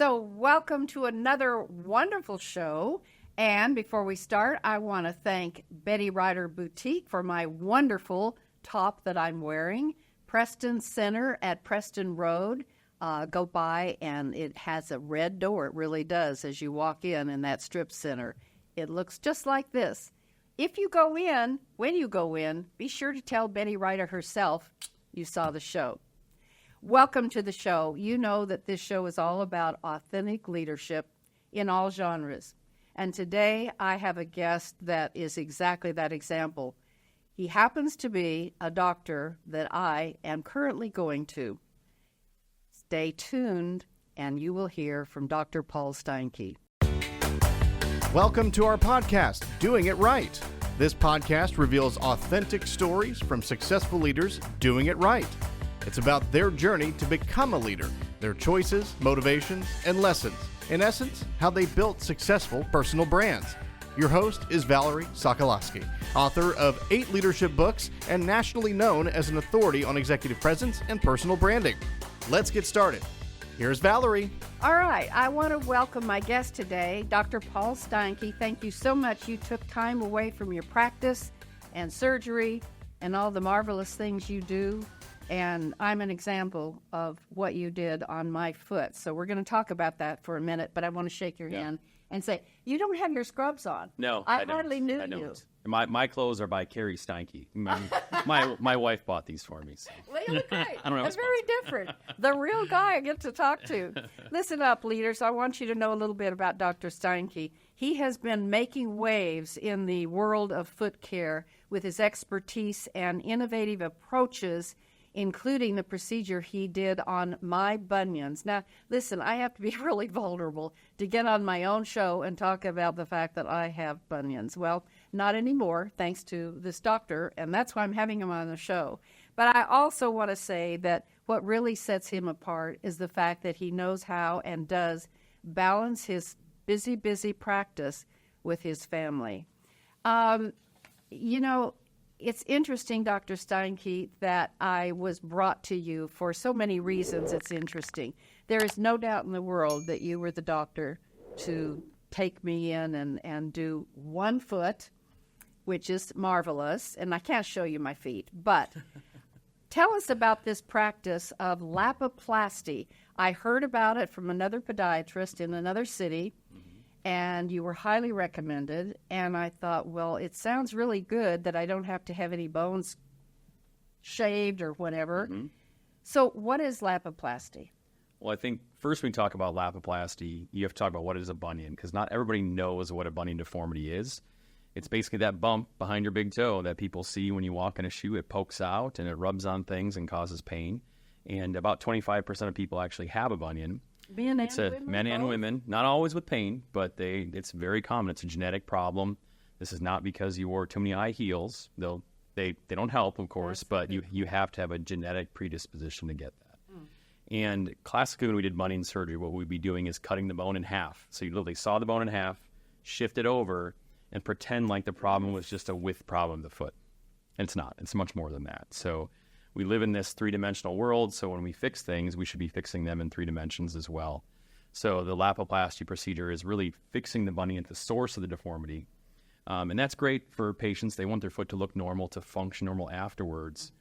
So welcome to another wonderful show. And before we start, I want to thank Betty Ryder Boutique for my wonderful top that I'm wearing. Preston Center at Preston Road. Go by, and it has a red door. It really does as you walk in that strip center. It looks just like this. If you go in, when you go in, be sure to tell Betty Ryder herself you saw the show. Welcome to the show. You know that this show is all about authentic leadership in all genres. And today I have a guest that is exactly that example. He happens to be a doctor that I am currently going to. Stay tuned, and you will hear from Dr. Paul Steinke. Welcome to our podcast, Doing It Right. This podcast reveals authentic stories from successful leaders doing it right. It's about their journey to become a leader, their choices, motivations, and lessons. In essence, how they built successful personal brands. Your host is Valerie Sokolosky, author of 8 leadership books and nationally known as an authority on executive presence and personal branding. Let's get started. Here's Valerie. All right. I want to welcome my guest today, Dr. Paul Steinke. Thank you so much. You took time away from your practice and surgery and all the marvelous things you do. And I'm an example of what you did on my foot. So we're going to talk about that for a minute, but I want to shake your hand and say, you don't have your scrubs on. No, I hardly knew you. My clothes are by Carrie Steinke. My wife bought these for me. So. Well, you look great. I don't know. They're very different. The real guy I get to talk to. Listen up, leaders. I want you to know a little bit about Dr. Steinke. He has been making waves in the world of foot care with his expertise and innovative approaches, including the procedure he did on my bunions. Now, listen, I have to be really vulnerable to get on my own show and talk about the fact that I have bunions. Well, not anymore, thanks to this doctor, and that's why I'm having him on the show. But I also want to say that what really sets him apart is the fact that he knows how and does balance his busy practice with his family. It's interesting, Dr. Steinke, that I was brought to you for so many reasons. It's interesting. There is no doubt in the world that you were the doctor to take me in and do one foot, which is marvelous, and I can't show you my feet, but tell us about this practice of Lapiplasty. I heard about it from another podiatrist in another city, and you were highly recommended, and I thought, well, it sounds really good that I don't have to have any bones shaved or whatever. Mm-hmm. So what is Lapiplasty? Well, I think first when we talk about Lapiplasty, you have to talk about what is a bunion, because not everybody knows what a bunion deformity is. It's basically that bump behind your big toe that people see when you walk in a shoe. It pokes out, and it rubs on things and causes pain. And about 25% of people actually have a bunion. Men and women, not always with pain, but it's very common. It's a genetic problem. This is not because you wore too many high heels. They don't help, of course, but you have to have a genetic predisposition to get that. And classically, when we did bunion surgery, what we'd be doing is cutting the bone in half. So you literally saw the bone in half, shift it over, and pretend like the problem was just a width problem of the foot. And it's not. It's much more than that. So we live in this 3-dimensional world, so when we fix things, we should be fixing them in 3 dimensions as well. So the Lapiplasty procedure is really fixing the bunion at the source of the deformity. And that's great for patients. They want their foot to look normal, to function normal afterwards.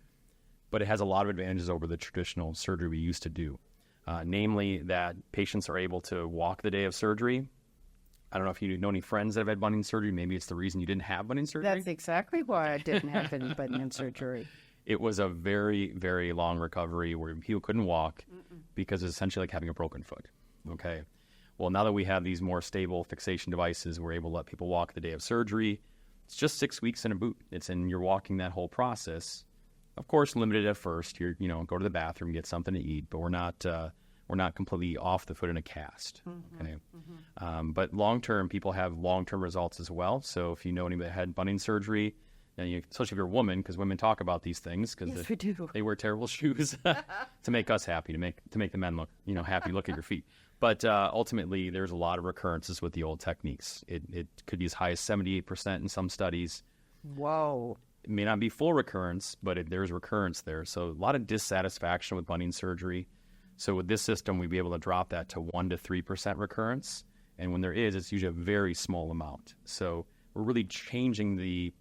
But it has a lot of advantages over the traditional surgery we used to do. Namely, that patients are able to walk the day of surgery. I don't know if you know any friends that have had bunion surgery. Maybe it's the reason you didn't have bunion surgery. That's exactly why I didn't have any bunion surgery. It was a very, very long recovery where people couldn't walk because it's essentially like having a broken foot. Okay. Well, now that we have these more stable fixation devices, we're able to let people walk the day of surgery. It's just 6 weeks in a boot. You're walking that whole process. Of course, limited at first. Go to the bathroom, get something to eat, but we're not completely off the foot in a cast. Okay. But long term, people have long term results as well. So if you know anybody that had bunion surgery, especially if you're a woman, because women talk about these things because they wear terrible shoes to make us happy, to make the men look happy, look at your feet. But ultimately, there's a lot of recurrences with the old techniques. It could be as high as 78% in some studies. Whoa. It may not be full recurrence, but there's recurrence there. So a lot of dissatisfaction with bunion surgery. So with this system, we'd be able to drop that to 1 to 3% recurrence. And when there is, it's usually a very small amount. So we're really changing the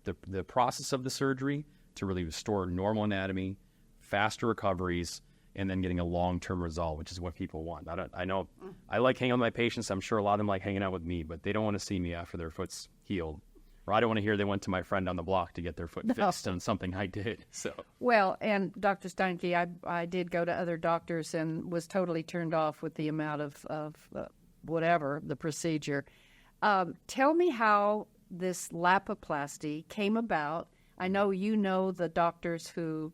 process of the surgery to really restore normal anatomy, faster recoveries, and then getting a long-term result, which is what people want. I know I like hanging out with my patients. I'm sure a lot of them like hanging out with me, but they don't want to see me after their foot's healed. Or I don't want to hear they went to my friend on the block to get their foot fixed on something I did. So Well, and Dr. Steinke, I did go to other doctors and was totally turned off with the amount of whatever, the procedure. Tell me how this Lapiplasty came about. I know you know the doctors who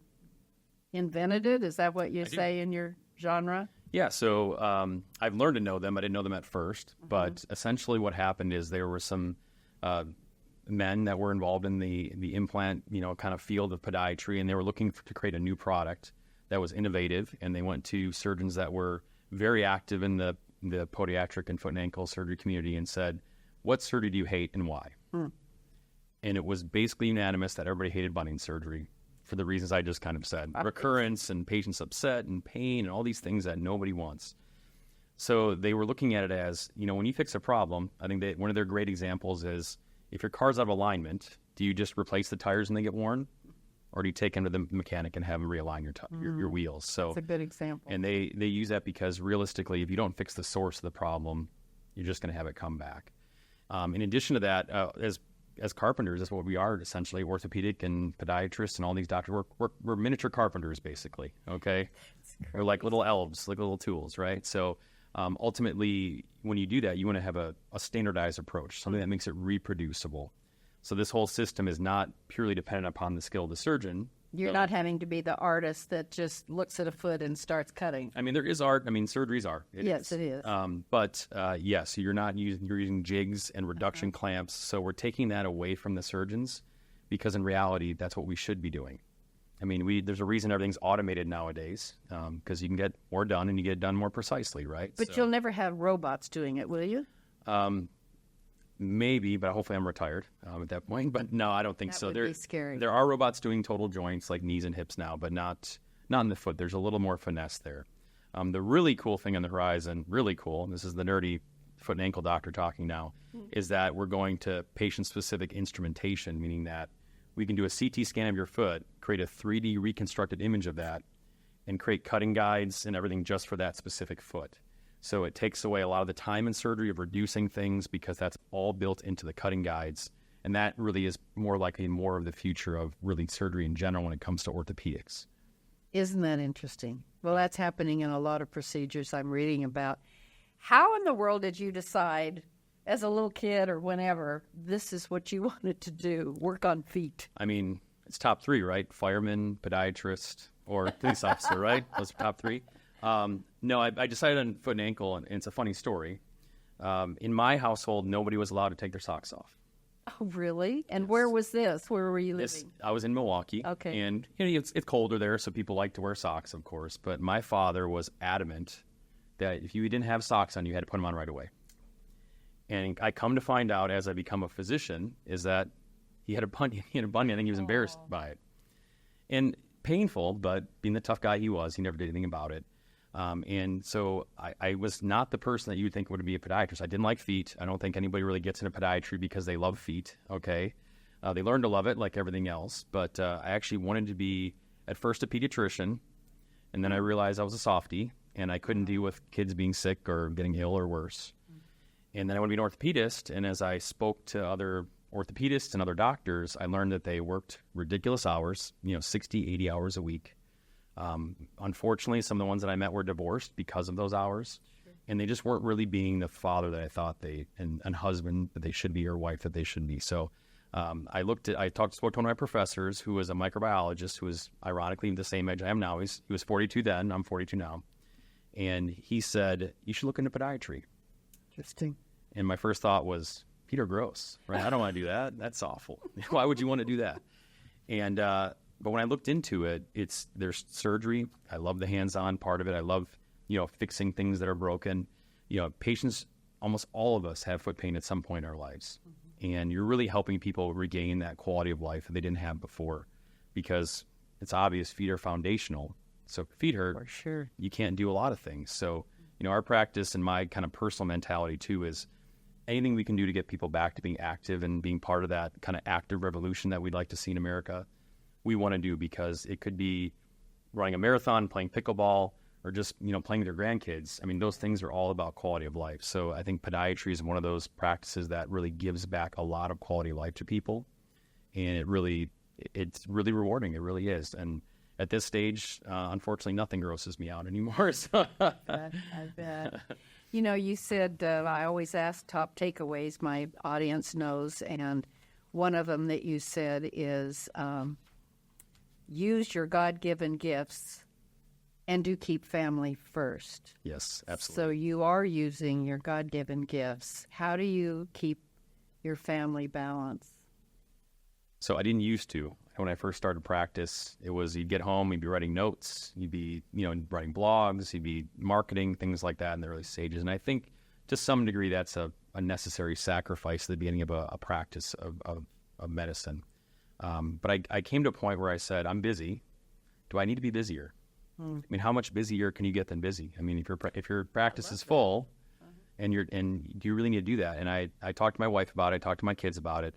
invented it. Is that what you say in your genre? Yeah, so I've learned to know them. I didn't know them at first, but essentially what happened is there were some men that were involved in the implant, kind of field of podiatry, and they were looking to create a new product that was innovative, and they went to surgeons that were very active in the podiatric and foot and ankle surgery community and said, what surgery do you hate and why? And it was basically unanimous that everybody hated bunion surgery for the reasons I just kind of said. Recurrence and patients upset and pain and all these things that nobody wants. So they were looking at it as, when you fix a problem, I think that one of their great examples is if your car's out of alignment, do you just replace the tires when they get worn? Or do you take them to the mechanic and have them realign your wheels? So that's a good example. And they use that because realistically, if you don't fix the source of the problem, you're just going to have it come back. In addition to that, as carpenters, that's what we are essentially, orthopedic and podiatrists and all these doctors. We're miniature carpenters, basically, okay? We're like little elves, like little tools, right? So ultimately, when you do that, you want to have a standardized approach, something that makes it reproducible. So this whole system is not purely dependent upon the skill of the surgeon. You're not having to be the artist that just looks at a foot and starts cutting. I mean, there is art. I mean, surgery's art. Yes, it is. But yes, you're using jigs and reduction clamps. So we're taking that away from the surgeons because in reality, that's what we should be doing. I mean, there's a reason everything's automated nowadays because you can get more done and you get it done more precisely, right? But you'll never have robots doing it, will you? Maybe, but hopefully I'm retired at that point. But no, I don't think so. That would be scary. There are robots doing total joints like knees and hips now, but not in the foot. There's a little more finesse there. The really cool thing on the horizon, really cool, and this is the nerdy foot and ankle doctor talking now, is that we're going to patient-specific instrumentation, meaning that we can do a CT scan of your foot, create a 3D reconstructed image of that, and create cutting guides and everything just for that specific foot. So it takes away a lot of the time in surgery of reducing things because that's all built into the cutting guides. And that really is more likely more of the future of really surgery in general when it comes to orthopedics. Isn't that interesting? Well, that's happening in a lot of procedures I'm reading about. How in the world did you decide as a little kid or whenever this is what you wanted to do, work on feet? I mean, it's top three, right? Fireman, podiatrist, or police officer, right? Those are top three. No, I decided on foot and ankle, and it's a funny story. In my household, nobody was allowed to take their socks off. Oh, really? And where was this? Where were you living? I was in Milwaukee. Okay. And it's colder there, so people like to wear socks, of course. But my father was adamant that if you didn't have socks on, you had to put them on right away. And I come to find out as I become a physician is that he had a bunion. I think he was embarrassed by it. And painful, but being the tough guy he was, he never did anything about it. And so I was not the person that you would think would be a podiatrist. I didn't like feet. I don't think anybody really gets into podiatry because they love feet, okay? They learn to love it like everything else. But I actually wanted to be, at first, a pediatrician. And then I realized I was a softie, and I couldn't deal with kids being sick or getting ill or worse. And then I wanted to be an orthopedist. And as I spoke to other orthopedists and other doctors, I learned that they worked ridiculous hours, 60, 80 hours a week. Unfortunately, some of the ones that I met were divorced because of those hours. Sure. And they just weren't really being the father that I thought and husband that they should be or wife that they should be. So I spoke to one of my professors who was a microbiologist who was ironically the same age I am now. He was 42 then, I'm 42 now. And he said, you should look into podiatry. Interesting. And my first thought was, Peter, gross, right? I don't want to do that. That's awful. Why would you want to do that? And, but when I looked into it, there's surgery. I love the hands-on part of it. I love, fixing things that are broken. Patients, almost all of us have foot pain at some point in our lives. Mm-hmm. And you're really helping people regain that quality of life that they didn't have before because it's obvious feet are foundational. So if your feet hurt, For sure. you can't do a lot of things. So, our practice and my kind of personal mentality too is anything we can do to get people back to being active and being part of that kind of active revolution that we'd like to see in America, we want to do, because it could be running a marathon, playing pickleball, or just, playing with your grandkids. I mean, those things are all about quality of life. So I think podiatry is one of those practices that really gives back a lot of quality of life to people. And it's really rewarding. It really is. And at this stage, unfortunately, nothing grosses me out anymore. So. I bet. You said I always ask top takeaways my audience knows, and one of them that you said is use your God-given gifts and do keep family first. Yes, absolutely. So you are using your God-given gifts. How do you keep your family balanced? So I didn't used to. When I first started practice, it was you'd get home, you'd be writing notes, you'd be, writing blogs, you'd be marketing, things like that in the early stages. And I think to some degree that's a necessary sacrifice at the beginning of a practice of medicine. But I came to a point where I said, I'm busy. Do I need to be busier? I mean, how much busier can you get than busy? I mean, if your practice is full, and do you really need to do that? And I talked to my wife about it. I talked to my kids about it.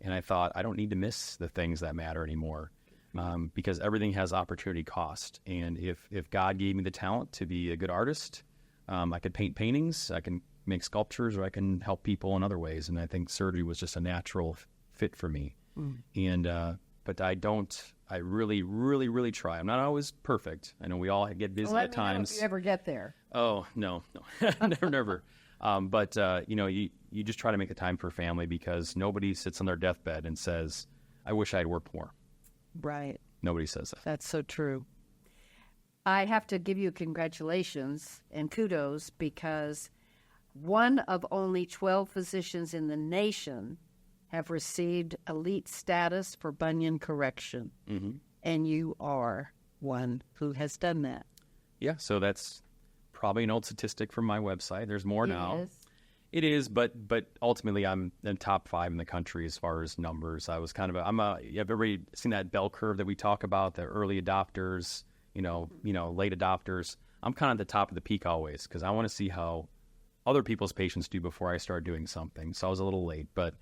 And I thought, I don't need to miss the things that matter anymore, because everything has opportunity cost. And if God gave me the talent to be a good artist, I could paint paintings, I can make sculptures, or I can help people in other ways. And I think surgery was just a natural fit for me. And but I really, really, really try. I'm not always perfect. I know we all get busy at times. If you ever get there. Oh, no, never. But you just try to make the time for family, because nobody sits on their deathbed and says, I wish I had worked more. Right. Nobody says that. That's so true. I have to give you congratulations and kudos, because one of only 12 physicians in the nation have received elite status for bunion correction. Mm-hmm. And you are one who has done that. Yeah, so that's probably an old statistic from my website. There's more now. It is. It is, but ultimately I'm in top 5 in the country as far as numbers. I was have everybody seen that bell curve that we talk about, the early adopters, late adopters? I'm kind of at the top of the peak always, because I want to see how other people's patients do before I start doing something. So I was a little late, but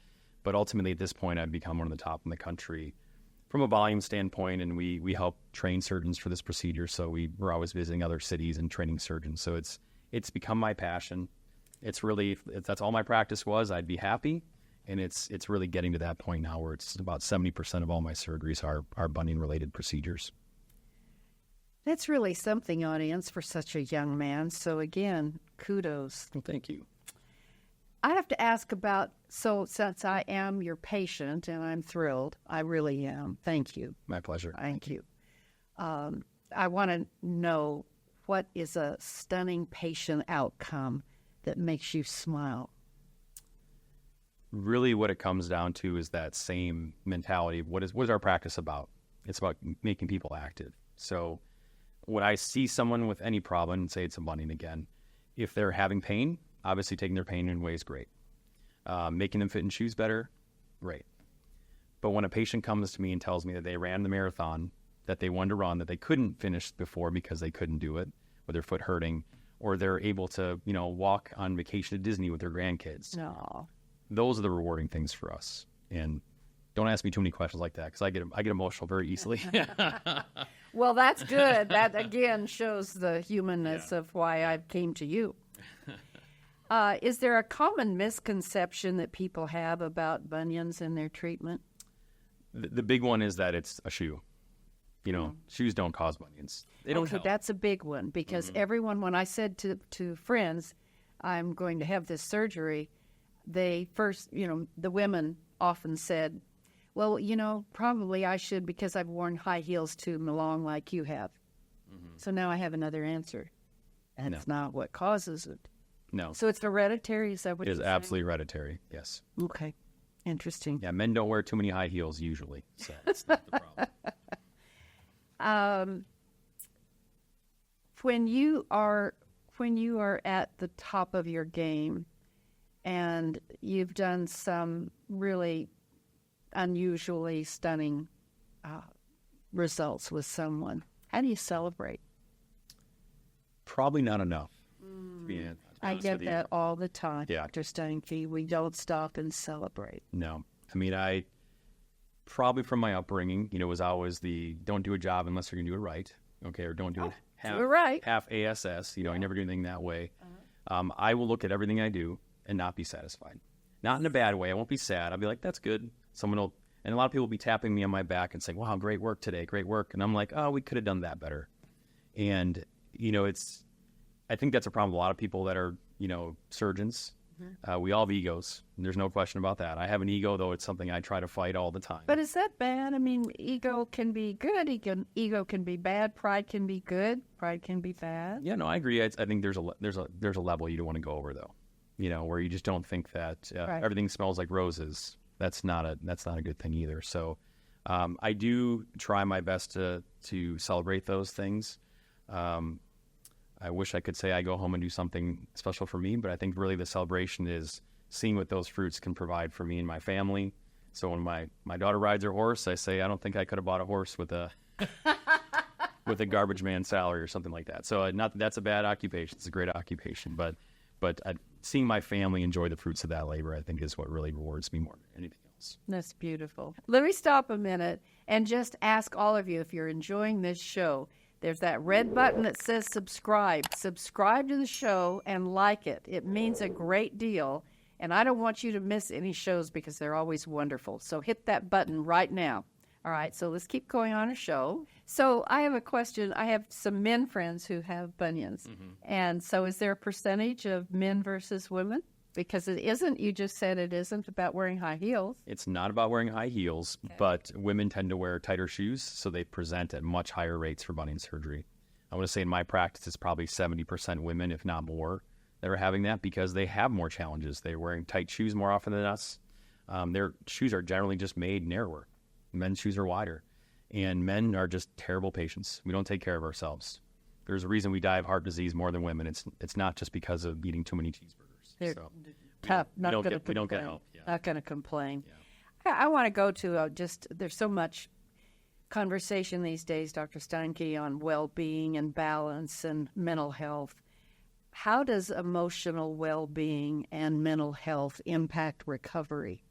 ultimately at this point I've become one of the top in the country from a volume standpoint, and we help train surgeons for this procedure. So we're always visiting other cities and training surgeons. So it's become my passion. It's really, if that's all my practice was, I'd be happy. And it's really getting to that point now where it's about 70% of all my surgeries are bunion-related procedures. That's really something, audience, for such a young man. So again, kudos. Well, thank you. I have to ask about, so since I am your patient and I'm thrilled, I really am. Thank you. My pleasure. Thank you. I want to know, what is a stunning patient outcome that makes you smile? Really what it comes down to is that same mentality. What is our practice about? It's about making people active. So when I see someone with any problem, say it's a bunion again, if they're having pain, obviously taking their pain away is great. Making them fit in shoes better, great. But when a patient comes to me and tells me that they ran the marathon, that they wanted to run, that they couldn't finish before because they couldn't do it, with their foot hurting, or they're able to, walk on vacation to Disney with their grandkids. No. Those are the rewarding things for us. And don't ask me too many questions like that, because I get emotional very easily. Well, that's good. That, again, shows the humanness of why I came to you. Is there a common misconception that people have about bunions and their treatment? The big one is that it's a shoe. Shoes don't cause bunions. They don't help. That's a big one, because everyone, when I said to friends, I'm going to have this surgery, they first, the women often said, well, probably I should, because I've worn high heels too long like you have. Mm-hmm. So now I have another answer. That's not what causes it. No. So it's hereditary, is that what it is? It is absolutely hereditary, yes. Okay. Interesting. Yeah, men don't wear too many high heels usually, so that's not the problem. When you are at the top of your game and you've done some really unusually stunning results with someone, how do you celebrate? probably not enough. To be I honest get with you. that all the time, Yeah. Dr. Steinke. We don't stop and celebrate. No. I mean, I probably from my upbringing, was always the don't do a job unless you're going to do it right. Okay. Or don't do it half, do it right. half ASS. I never do anything that way. I will look at everything I do and not be satisfied. Not in a bad way. I won't be sad. I'll be like, that's good. And a lot of people will be tapping me on my back and saying, wow, great work today. Great work. And I'm like, oh, we could have done that better. And, I think that's a problem with a lot of people that are, surgeons. We all have egos. There's no question about that. I have an ego, though it's something I try to fight all the time. But is that bad? I mean, ego can be good. Ego can be bad. Pride can be good. Pride can be bad. Yeah, no, I agree. I think there's a level you don't want to go over, though. Where you just don't think that Right. everything smells like roses. That's not a good thing either. So I do try my best to celebrate those things. I wish I could say I go home and do something special for me, but I think really the celebration is seeing what those fruits can provide for me and my family. So when my daughter rides her horse, I say, I don't think I could have bought a horse with a garbage man salary or something like that. So not that that's a bad occupation. It's a great occupation, but seeing my family enjoy the fruits of that labor, I think is what really rewards me more than anything else. That's beautiful. Let me stop a minute and just ask all of you, if you're enjoying this show, there's that red button that says subscribe. Subscribe to the show and like it. It means a great deal. And I don't want you to miss any shows because they're always wonderful. So hit that button right now. All right, so let's keep going on a show. So I have a question. I have some men friends who have bunions. And so is there a percentage of men versus women? Because it isn't, you just said it isn't about wearing high heels. It's not about wearing high heels, but women tend to wear tighter shoes, so they present at much higher rates for bunion surgery. I want to say in my practice, it's probably 70% women, if not more, that are having that because they have more challenges. They're wearing tight shoes more often than us. Their shoes are generally just made narrower. Men's shoes are wider. And men are just terrible patients. We don't take care of ourselves. There's a reason we die of heart disease more than women. It's not just because of eating too many cheeseburgers. They're So tough. Not don't going to get- we complain. don't get help, yeah. Not going to complain. I want to go to there's so much conversation these days, Dr. Steinke, on well-being and balance and mental health. How does emotional well-being and mental health impact recovery?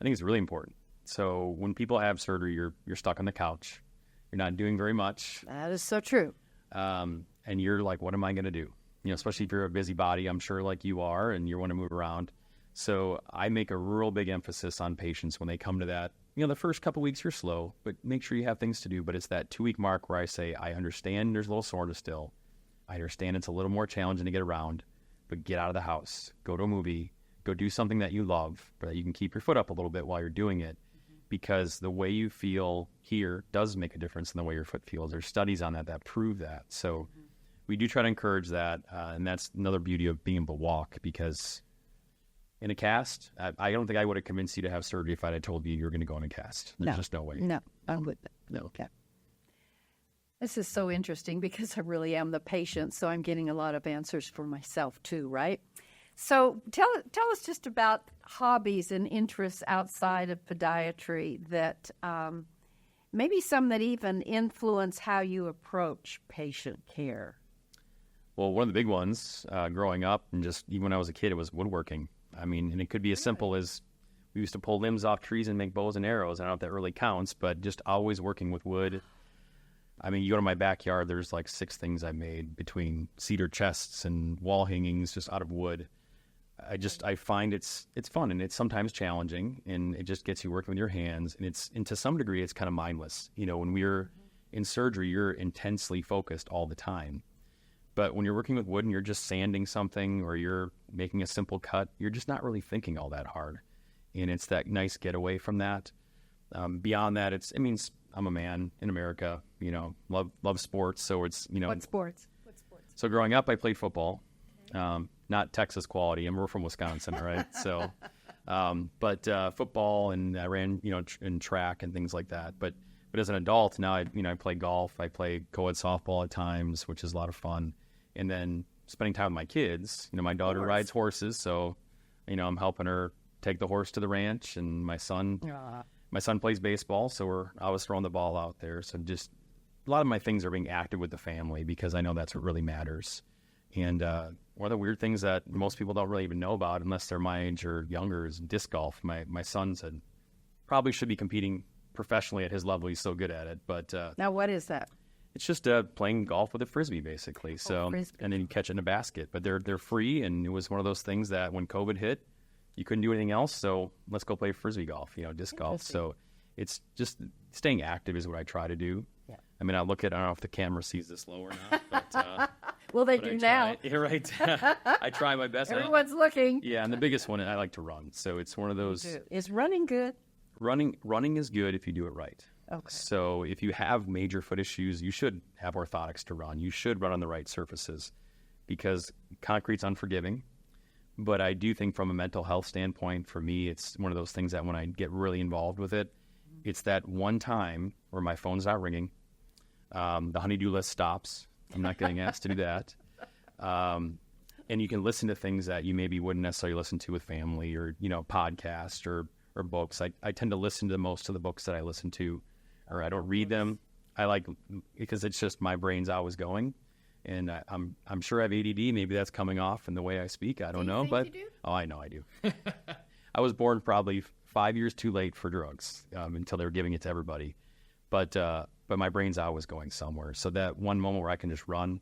I think it's really important. So when people have surgery, you're stuck on the couch. You're not doing very much. That is so true. And you're like, what am I going to do? Especially if you're a busybody, I'm sure like you are, and you want to move around. So I make a real big emphasis on patients when they come to that. The first couple weeks you're slow, but make sure you have things to do. But it's that 2-week mark where I say, I understand there's a little soreness still. I understand it's a little more challenging to get around, but get out of the house, go to a movie, go do something that you love, but that you can keep your foot up a little bit while you're doing it. Because the way you feel here does make a difference in the way your foot feels. There's studies on that prove that. So we do try to encourage that, and that's another beauty of being able to walk, because in a cast, I don't think I would have convinced you to have surgery if I had told you you were going to go in a cast. There's just no way. No, I'm with that. No. Okay. This is so interesting because I really am the patient, so I'm getting a lot of answers for myself too, right? So tell us just about hobbies and interests outside of podiatry that maybe some that even influence how you approach patient care. Well, one of the big ones growing up, and just even when I was a kid, it was woodworking. I mean, and it could be as simple as we used to pull limbs off trees and make bows and arrows. I don't know if that really counts, but just always working with wood. I mean, you go to my backyard, there's like 6 things I made between cedar chests and wall hangings just out of wood. I find it's fun, and it's sometimes challenging, and it just gets you working with your hands, and to some degree it's kind of mindless. When we're in surgery, you're intensely focused all the time. But when you're working with wood and you're just sanding something or you're making a simple cut, you're just not really thinking all that hard. And it's that nice getaway from that. Beyond that, it means I'm a man in America, love sports. So it's, What sports? So growing up, I played football, not Texas quality. And we're from Wisconsin, right? So, but football, and I ran, in track and things like that. But as an adult now, I play golf. I play co-ed softball at times, which is a lot of fun. And then spending time with my kids. My daughter rides horses, so I'm helping her take the horse to the ranch. And my son plays baseball, so we're always throwing the ball out there. So just lot of my things are being active with the family because I know that's what really matters. And one of the weird things that most people don't really even know about unless they're my age or younger is disc golf. My son said probably should be competing professionally at his level. He's so good at it. But Now, what is that? it's just playing golf with a Frisbee, basically. So, Frisbee. and then you catch it in a basket. But they're free, and it was one of those things that when COVID hit, you couldn't do anything else. So let's go play Frisbee golf, disc golf. So it's just staying active is what I try to do. Yeah. I mean, I don't know if the camera sees this low or not, but Well, they but do I now. try. You're right. I try my best. Everyone's looking. Yeah, and the biggest one, I like to run. So it's one of those. Is running good? Running is good if you do it right. Okay. So if you have major foot issues, you should have orthotics to run. You should run on the right surfaces because concrete's unforgiving. But I do think from a mental health standpoint, for me, it's one of those things that when I get really involved with it, it's that one time where my phone's not ringing. The honey-do list stops. I'm not getting asked to do that. And you can listen to things that you maybe wouldn't necessarily listen to with family or, podcasts or books. I tend to listen to most of the books that I listen to, or I don't read them. I like, because it's just my brain's always going. And I'm sure I have ADD. Maybe that's coming off in the way I speak. I don't know. Think But you do? Oh, I know I do. I was born probably 5 years too late for drugs until they were giving it to everybody. But my brain's always going somewhere. So that one moment where I can just run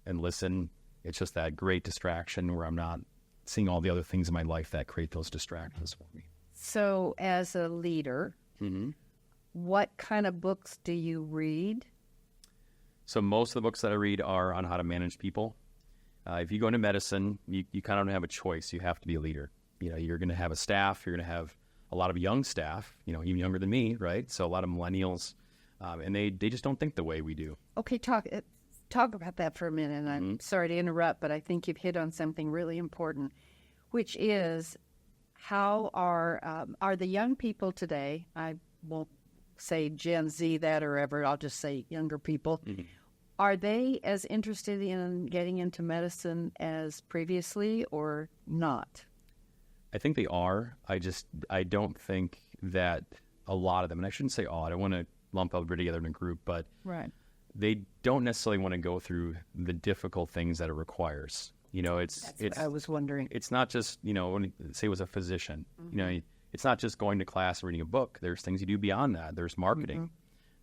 and listen, it's just that great distraction where I'm not seeing all the other things in my life that create those distractions for me. So, as a leader, what kind of books do you read? So most of the books that I read are on how to manage people. If you go into medicine, you kind of don't have a choice. You have to be a leader. You're going to have a staff. You're going to have a lot of young staff, even younger than me, right? So a lot of millennials, and they just don't think the way we do. Okay, talk about that for a minute. And I'm sorry to interrupt, but I think you've hit on something really important, which is how are the young people today? I won't say Gen Z that or ever. I'll just say younger people. Are they as interested in getting into medicine as previously or not? I think they are. I don't think that a lot of them, and I shouldn't say all, I don't want to lump everybody together in a group, but Right. they don't necessarily want to go through the difficult things that it requires. It's What I was wondering. it's not just, when say it was a physician, it's not just going to class and reading a book. There's things you do beyond that. There's marketing.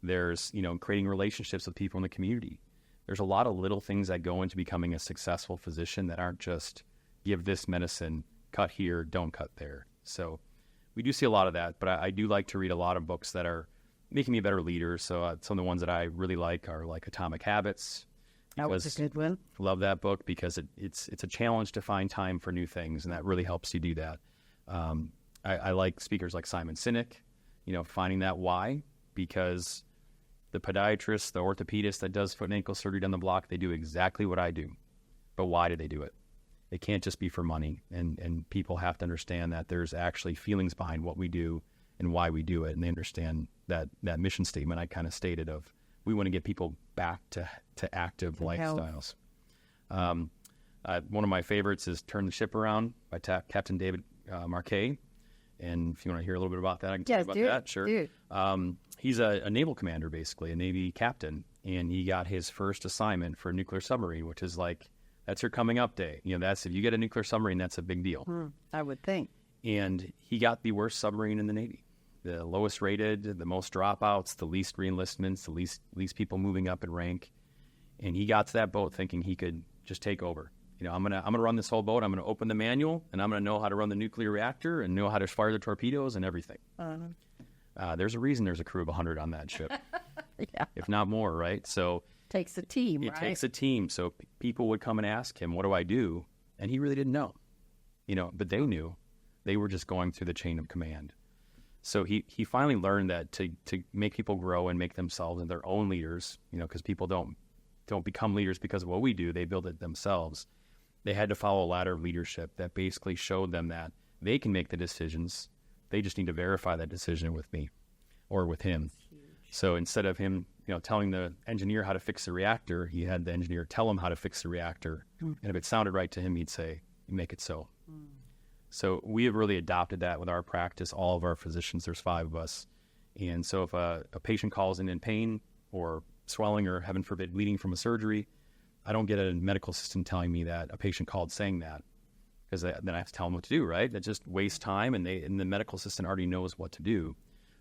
There's, creating relationships with people in the community. There's a lot of little things that go into becoming a successful physician that aren't just give this medicine, cut here, don't cut there. So we do see a lot of that, but I do like to read a lot of books that are making me a better leader. So some of the ones that I really like are like Atomic Habits. That was a good one. Love that book because it's a challenge to find time for new things, and that really helps you do that. I like speakers like Simon Sinek, finding that why, because the podiatrist, the orthopedist that does foot and ankle surgery down the block, they do exactly what I do. But why do they do it? It can't just be for money, and people have to understand that there's actually feelings behind what we do and why we do it, and they understand that mission statement I kind of stated of we want to get people back to active lifestyles. One of my favorites is Turn the Ship Around by Captain David Marquet. And if you want to hear a little bit about that, I can talk about that. Sure. He's a naval commander, basically, a Navy captain. And he got his first assignment for a nuclear submarine, which is like, that's your coming up day. That's if you get a nuclear submarine, that's a big deal. I would think. And he got the worst submarine in the Navy. The lowest rated, the most dropouts, the least reenlistments, the least people moving up in rank. And he got to that boat thinking he could just take over. I'm gonna run this whole boat. I'm gonna open the manual, and I'm gonna know how to run the nuclear reactor and know how to fire the torpedoes and everything. There's a reason there's a crew of 100 on that ship, if not more, right? So Takes a team, it right? takes a team. So people would come and ask him, "What do I do?" And he really didn't know, But they knew. They were just going through the chain of command. So he finally learned that to make people grow and make themselves and their own leaders, because people don't become leaders because of what we do. They build it themselves. They had to follow a ladder of leadership that basically showed them that they can make the decisions. They just need to verify that decision with me or with him. So instead of him, telling the engineer how to fix the reactor, he had the engineer tell him how to fix the reactor. And if it sounded right to him, he'd say, make it so. So we have really adopted that with our practice. All of our physicians, there's 5 of us. And so if a patient calls in pain or swelling or, heaven forbid, bleeding from a surgery, I don't get a medical assistant telling me that a patient called saying that, because then I have to tell them what to do, right? That just wastes time, and the medical assistant already knows what to do.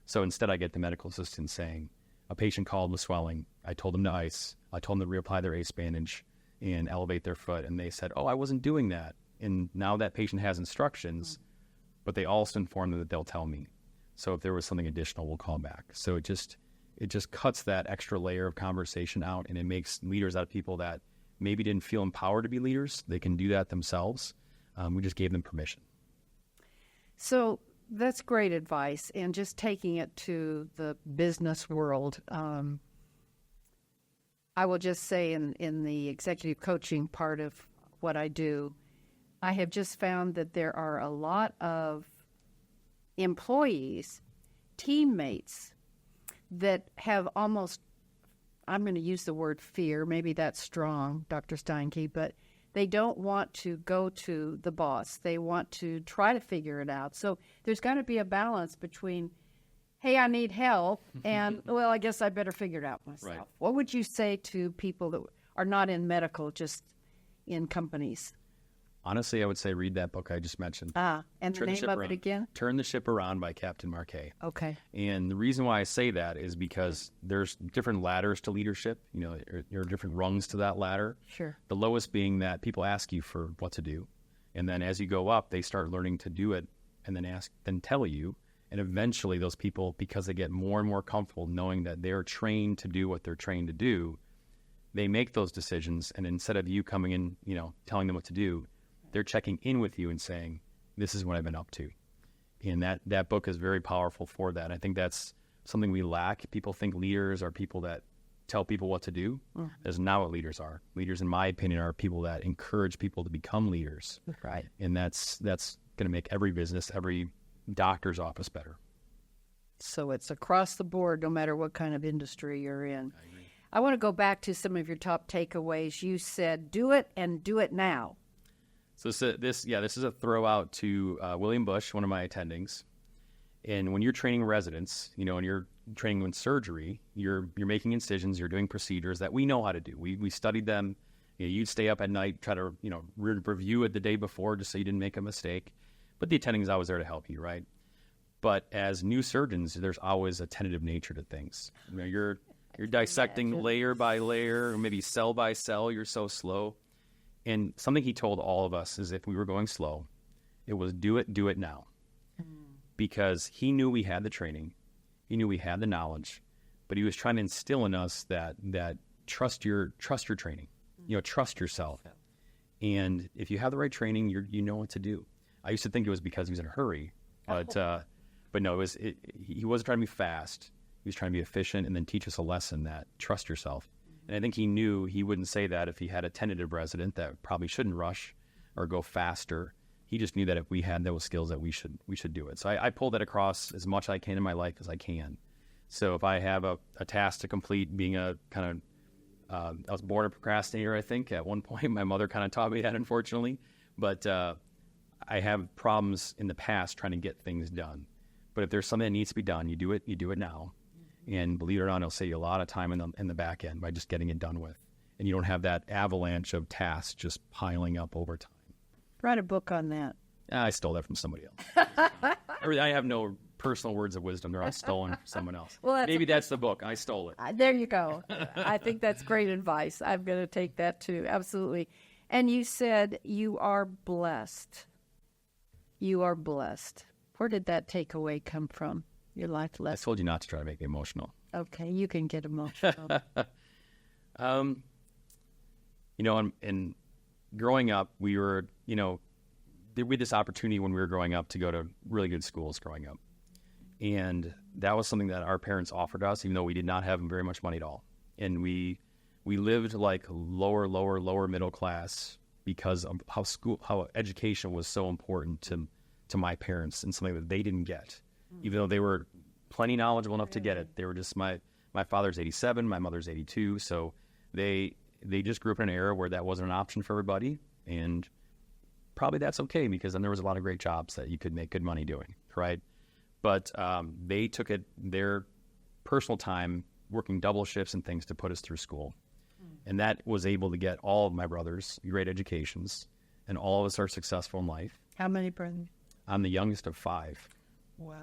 So instead, I get the medical assistant saying, a patient called with swelling. I told them to ice. I told them to reapply their ACE bandage and elevate their foot. And they said, oh, I wasn't doing that. And now that patient has instructions, but they also inform them that they'll tell me. So if there was something additional, we'll call back. So it just cuts that extra layer of conversation out, and it makes leaders out of people that maybe didn't feel empowered to be leaders. They can do that themselves. We just gave them permission. So that's great advice. And just taking it to the business world, I will just say in the executive coaching part of what I do, I have just found that there are a lot of employees, teammates, that have almost, I'm going to use the word fear, maybe that's strong, Dr. Steinke, but they don't want to go to the boss. They want to try to figure it out. So there's got to be a balance between, hey, I need help, and, well, I guess I better figure it out myself. Right. What would you say to people that are not in medical, just in companies? Honestly, I would say read that book I just mentioned. And the name of it again? Turn the Ship Around by Captain Marquet. Okay. And the reason why I say that is because there's different ladders to leadership. You know, there are different rungs to that ladder. Sure. The lowest being that people ask you for what to do. And then as you go up, they start learning to do it and then tell you. And eventually those people, because they get more and more comfortable knowing that they're trained to do what they're trained to do, they make those decisions. And instead of you coming in, telling them what to do, they're checking in with you and saying, this is what I've been up to. And that book is very powerful for that. I think that's something we lack. People think leaders are people that tell people what to do. That's not what leaders are. Leaders, in my opinion, are people that encourage people to become leaders. Right. And that's going to make every business, every doctor's office better. So it's across the board, no matter what kind of industry you're in. I want to go back to some of your top takeaways. You said, do it and do it now. So this is a throw out to William Bush, one of my attendings. And when you're training residents, and you're training in surgery, you're making incisions, you're doing procedures that we know how to do. We studied them. You'd stay up at night, try to review it the day before just so you didn't make a mistake. But the attending is always there to help you, right? But as new surgeons, there's always a tentative nature to things. You're dissecting layer by layer, or maybe cell by cell. You're so slow. And something he told all of us is if we were going slow, it was do it now. Because he knew we had the training. He knew we had the knowledge. But he was trying to instill in us that trust your training. Trust yourself. And if you have the right training, you know what to do. I used to think it was because he was in a hurry. But no, he wasn't trying to be fast. He was trying to be efficient and then teach us a lesson that trust yourself. And I think he knew he wouldn't say that if he had a tentative resident that probably shouldn't rush or go faster. He just knew that if we had those skills that we should do it. So I pull that across as much as I can in my life as I can. So if I have a task to complete, being a kind of, I was born a procrastinator, I think. At one point, my mother kind of taught me that, unfortunately. But I have problems in the past trying to get things done. But if there's something that needs to be done, you do it now. And believe it or not, it'll save you a lot of time in the back end by just getting it done with. And you don't have that avalanche of tasks just piling up over time. Write a book on that. I stole that from somebody else. I have no personal words of wisdom. They're all stolen from someone else. Well, maybe that's the book. I stole it. There you go. I think that's great advice. I'm going to take that too. Absolutely. And you said you are blessed. You are blessed. Where did that takeaway come from? Your life lesson. I told you not to try to make me emotional. Okay, you can get emotional. And growing up, we were, we had this opportunity when we were growing up to go to really good schools growing up. And that was something that our parents offered us, even though we did not have very much money at all. And we lived like lower middle class because of how education was so important to my parents and something that they didn't get. Even though they were plenty knowledgeable enough to get it. They were just, my father's 87, my mother's 82, so they just grew up in an era where that wasn't an option for everybody, and probably that's okay because then there was a lot of great jobs that you could make good money doing, right? But they took their personal time working double shifts and things to put us through school. And that was able to get all of my brothers great educations, and all of us are successful in life. How many brothers? I'm the youngest of 5. Wow.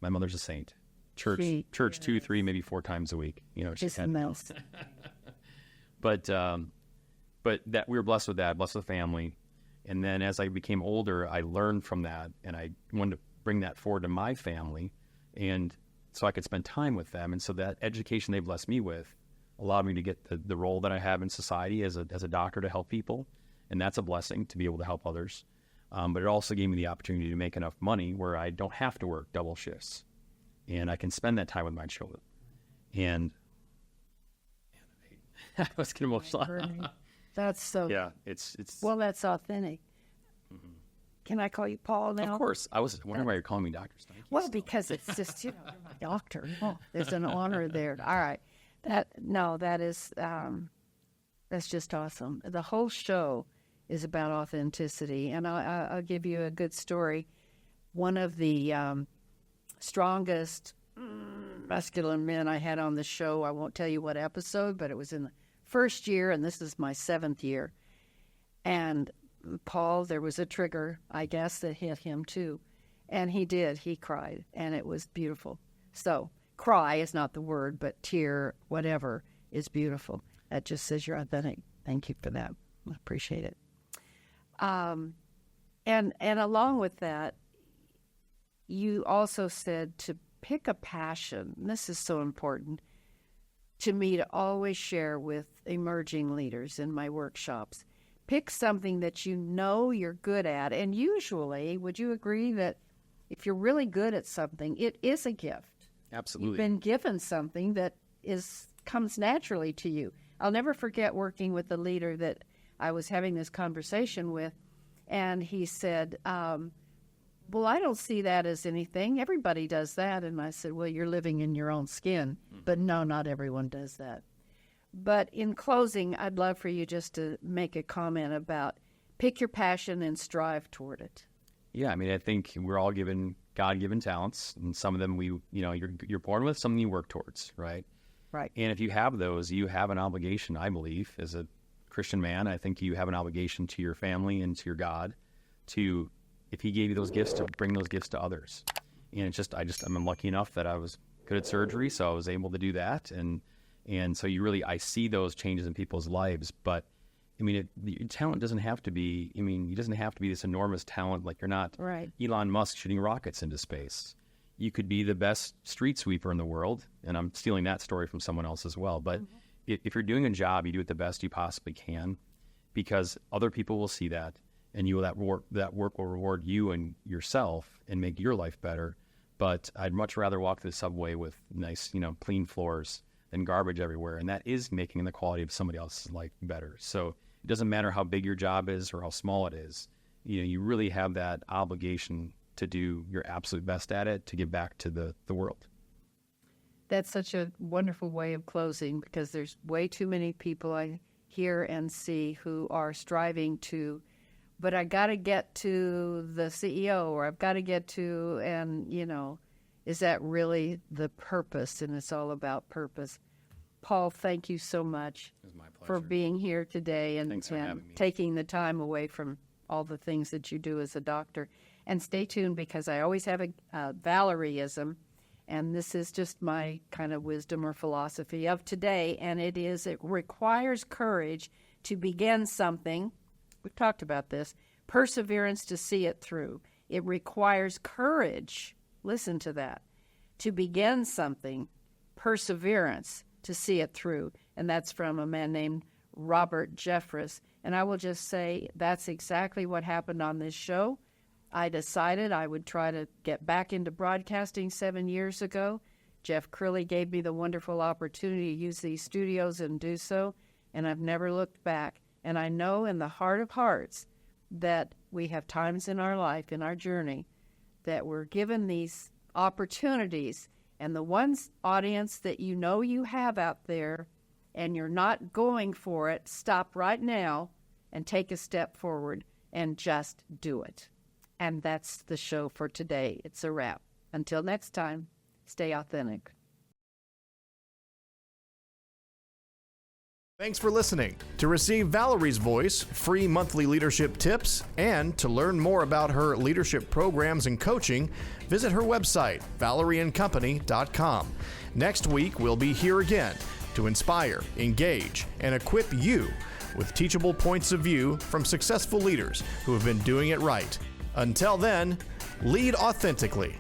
My mother's a saint. Church, Yes. 2, 3, maybe 4 times a week. You know, Just else. But that we were blessed with that, blessed with family. And then as I became older, I learned from that, and I wanted to bring that forward to my family, and so I could spend time with them. And so that education they blessed me with allowed me to get the role that I have in society as a doctor to help people, and that's a blessing to be able to help others. But it also gave me the opportunity to make enough money where I don't have to work double shifts, and I can spend that time with my children. And I was getting emotional. That's so. Yeah, it's. Well, that's authentic. Can I call you Paul now? Of course. I was wondering why you're calling me Dr. Steinke. Well, because it's just, you're my doctor. Oh, there's an honor there. All right. That's just awesome. The whole show is about authenticity, and I'll give you a good story. One of the strongest masculine men I had on the show, I won't tell you what episode, but it was in the first year, and this is my 7th year. And Paul, there was a trigger, I guess, that hit him too. And he did. He cried, and it was beautiful. So cry is not the word, but tear, whatever, is beautiful. That just says you're authentic. Thank you for that. I appreciate it. And along with that, you also said to pick a passion. This is so important to me to always share with emerging leaders in my workshops. Pick something that you know you're good at. And usually, would you agree that if you're really good at something, it is a gift? Absolutely. You've been given something that comes naturally to you. I'll never forget working with the leader that I was having this conversation with, and he said, well, I don't see that as anything. Everybody does that. And I said, well, you're living in your own skin. But no, not everyone does that. But in closing, I'd love for you just to make a comment about pick your passion and strive toward it. Yeah, I mean, I think we're all given God-given talents, and some of them you're born with, some you work towards, right? Right. And if you have those, you have an obligation, I believe, as a Christian man. I think you have an obligation to your family and to your God to, if He gave you those gifts, to bring those gifts to others. And I'm lucky enough that I was good at surgery, so I was able to do that, and so I see those changes in people's lives. But I mean, your talent doesn't have to be. It doesn't have to be this enormous talent. Like, you're not right. Elon Musk shooting rockets into space. You could be the best street sweeper in the world, and I'm stealing that story from someone else as well. But if you're doing a job, you do it the best you possibly can, because other people will see that, and that work will reward you and yourself and make your life better. But I'd much rather walk the subway with nice, clean floors than garbage everywhere, and that is making the quality of somebody else's life better. So it doesn't matter how big your job is or how small it is. You really have that obligation to do your absolute best at it, to give back to the world. That's such a wonderful way of closing, because there's way too many people I hear and see who are striving to, but I got to get to the CEO, or I've got to get to, and, is that really the purpose? And it's all about purpose. Paul, thank you so much It was my pleasure. for being here today and Thanks for having me. taking the time away from all the things that you do as a doctor. And stay tuned, because I always have a Valerieism, and this is just my kind of wisdom or philosophy of today, and it requires courage to begin something. We've talked about this. Perseverance to see it through. It requires courage, listen to that, to begin something, perseverance to see it through. And that's from a man named Robert Jeffress. And I will just say that's exactly what happened on this show. I decided I would try to get back into broadcasting 7 years ago. Jeff Crilly gave me the wonderful opportunity to use these studios and do so, and I've never looked back. And I know in the heart of hearts that we have times in our life, in our journey, that we're given these opportunities, and the audience that you have out there and you're not going for it, stop right now and take a step forward and just do it. And that's the show for today. It's a wrap. Until next time, stay authentic. Thanks for listening. To receive Valerie's voice, free monthly leadership tips, and to learn more about her leadership programs and coaching, visit her website, valerieandcompany.com. Next week, we'll be here again to inspire, engage, and equip you with teachable points of view from successful leaders who have been doing it right. Until then, lead authentically.